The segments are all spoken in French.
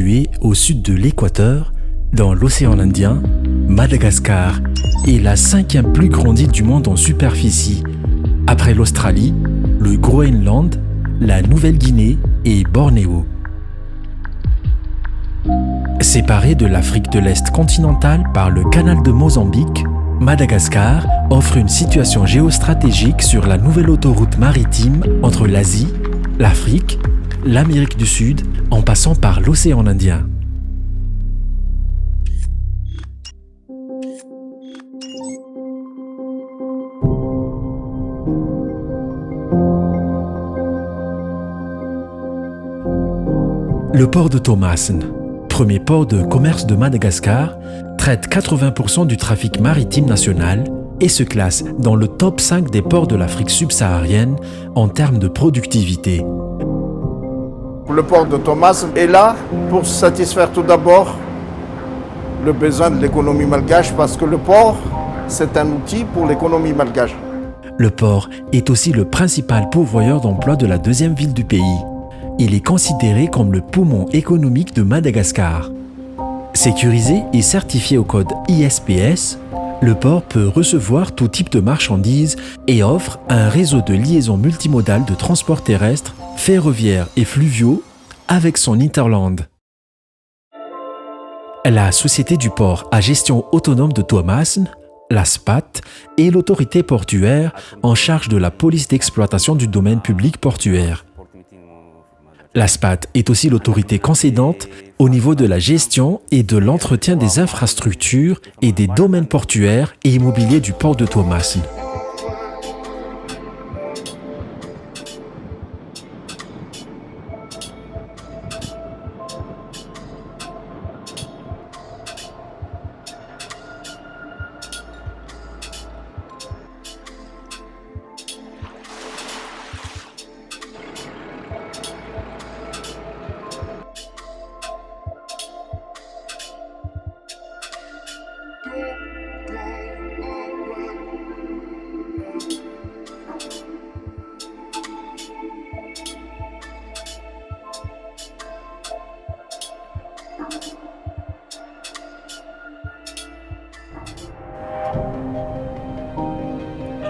Située au sud de l'Équateur, dans l'océan Indien, Madagascar est la 5e plus grande île du monde en superficie, après l'Australie, le Groenland, la Nouvelle-Guinée et Bornéo. Séparée de l'Afrique de l'Est continentale par le canal de Mozambique, Madagascar offre une situation géostratégique sur la nouvelle autoroute maritime entre l'Asie, l'Afrique, l'Amérique du Sud, en passant par l'océan Indien. Le port de Thomassen, premier port de commerce de Madagascar, traite 80% du trafic maritime national et se classe dans le top 5 des ports de l'Afrique subsaharienne en termes de productivité. Le port de Thomassen est là pour satisfaire tout d'abord le besoin de l'économie malgache parce que le port, c'est un outil pour l'économie malgache. Le port est aussi le principal pourvoyeur d'emplois de la deuxième ville du pays. Il est considéré comme le poumon économique de Madagascar. Sécurisé et certifié au code ISPS, le port peut recevoir tout type de marchandises et offre un réseau de liaisons multimodales de transport terrestre, ferroviaire et fluviaux avec son hinterland. La Société du port à gestion autonome de Thomassen, la SPAT, est l'autorité portuaire en charge de la police d'exploitation du domaine public portuaire. La SPAT est aussi l'autorité concédante au niveau de la gestion et de l'entretien des infrastructures et des domaines portuaires et immobiliers du port de Thomassen.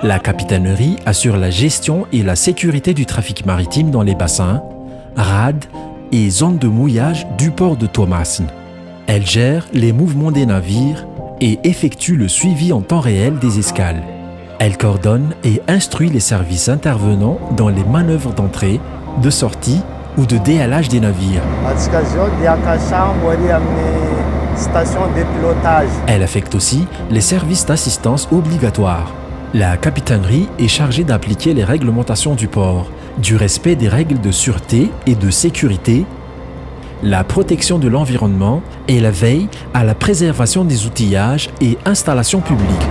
La capitainerie assure la gestion et la sécurité du trafic maritime dans les bassins, rades et zones de mouillage du port de Thomassen. Elle gère les mouvements des navires et effectue le suivi en temps réel des escales. Elle coordonne et instruit les services intervenant dans les manœuvres d'entrée, de sortie ou de déhalage des navires. Elle affecte aussi les services d'assistance obligatoires. La capitainerie est chargée d'appliquer les réglementations du port, du respect des règles de sûreté et de sécurité, la protection de l'environnement et la veille à la préservation des outillages et installations publiques.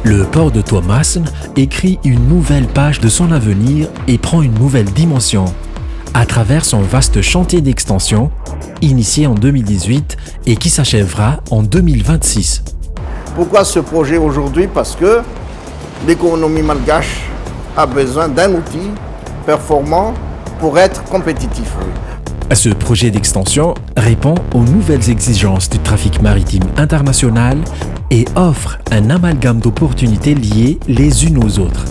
Le port de Thomassen écrit une nouvelle page de son avenir et prend une nouvelle dimension à travers son vaste chantier d'extension, initié en 2018 et qui s'achèvera en 2026. Pourquoi ce projet aujourd'hui? Parce que l'économie malgache a besoin d'un outil performant pour être compétitif. Ce projet d'extension répond aux nouvelles exigences du trafic maritime international et offre un amalgame d'opportunités liées les unes aux autres.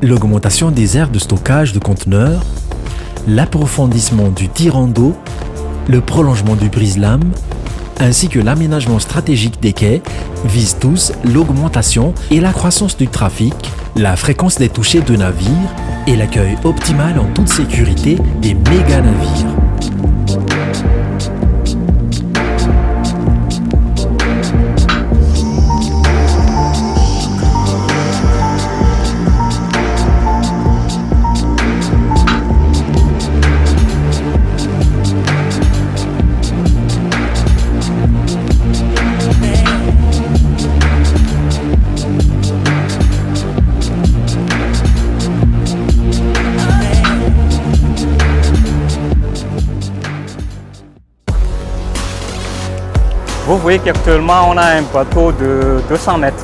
L'augmentation des aires de stockage de conteneurs, l'approfondissement du tirant d'eau, le prolongement du brise-lames, ainsi que l'aménagement stratégique des quais visent tous l'augmentation et la croissance du trafic, la fréquence des touchés de navires et l'accueil optimal en toute sécurité des méga-navires. Vous voyez qu'actuellement, on a un bateau de 200 mètres.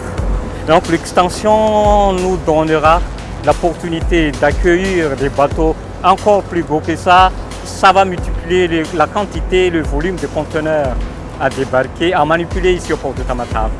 Donc l'extension nous donnera l'opportunité d'accueillir des bateaux encore plus gros que ça. Ça va multiplier la quantité et le volume de conteneurs à débarquer, à manipuler ici au port de Tamatave.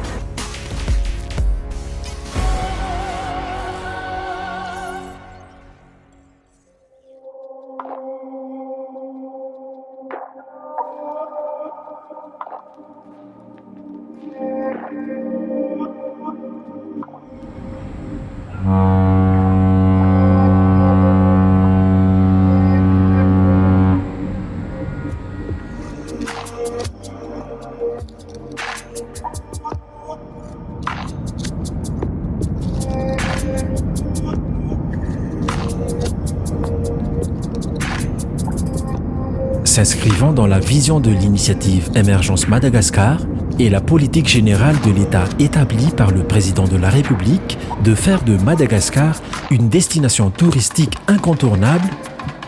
S'inscrivant dans la vision de l'initiative Émergence Madagascar et la politique générale de l'État établie par le président de la République de faire de Madagascar une destination touristique incontournable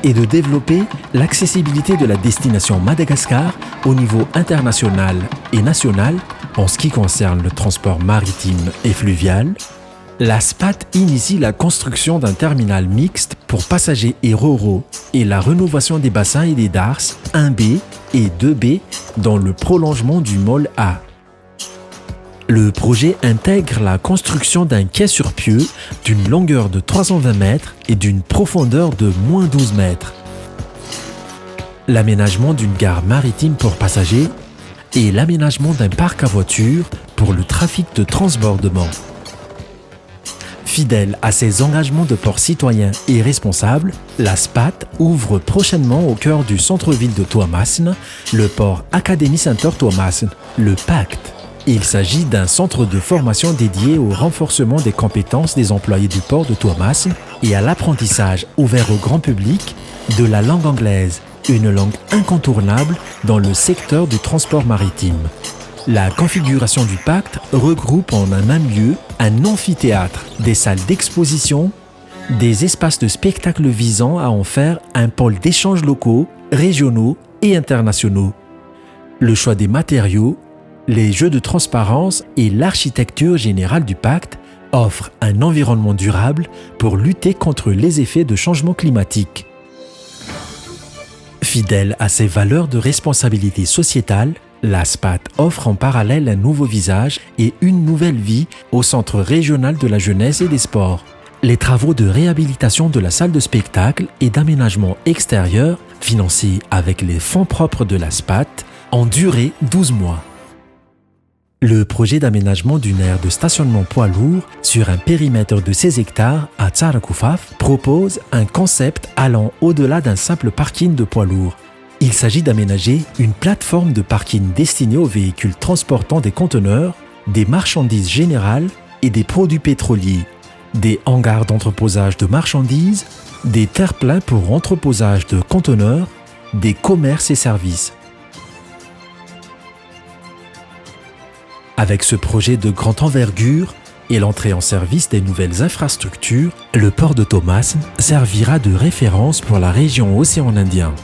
et de développer l'accessibilité de la destination Madagascar au niveau international et national en ce qui concerne le transport maritime et fluvial, la SPAT initie la construction d'un terminal mixte pour passagers et ro-ro et la rénovation des bassins et des dars 1B et 2B dans le prolongement du môle A. Le projet intègre la construction d'un quai sur pieux d'une longueur de 320 mètres et d'une profondeur de moins 12 mètres. L'aménagement d'une gare maritime pour passagers et l'aménagement d'un parc à voitures pour le trafic de transbordement. Fidèle à ses engagements de port citoyen et responsable, la SPAT ouvre prochainement au cœur du centre-ville de Tuamasin le port Academy Center Tuamasin, le Pacte. Il s'agit d'un centre de formation dédié au renforcement des compétences des employés du port de Tuamasin et à l'apprentissage ouvert au grand public de la langue anglaise, une langue incontournable dans le secteur du transport maritime. La configuration du pacte regroupe en un même lieu un amphithéâtre, des salles d'exposition, des espaces de spectacle visant à en faire un pôle d'échanges locaux, régionaux et internationaux. Le choix des matériaux, les jeux de transparence et l'architecture générale du pacte offrent un environnement durable pour lutter contre les effets de changement climatique. Fidèle à ses valeurs de responsabilité sociétale, la SPAT offre en parallèle un nouveau visage et une nouvelle vie au Centre régional de la jeunesse et des sports. Les travaux de réhabilitation de la salle de spectacle et d'aménagement extérieur, financés avec les fonds propres de la SPAT, ont duré 12 mois. Le projet d'aménagement d'une aire de stationnement poids lourd sur un périmètre de 16 hectares à Tsarakoufaf propose un concept allant au-delà d'un simple parking de poids lourds. Il s'agit d'aménager une plateforme de parking destinée aux véhicules transportant des conteneurs, des marchandises générales et des produits pétroliers, des hangars d'entreposage de marchandises, des terre-pleins pour entreposage de conteneurs, des commerces et services. Avec ce projet de grande envergure et l'entrée en service des nouvelles infrastructures, le port de Tuamasin servira de référence pour la région Océan Indien.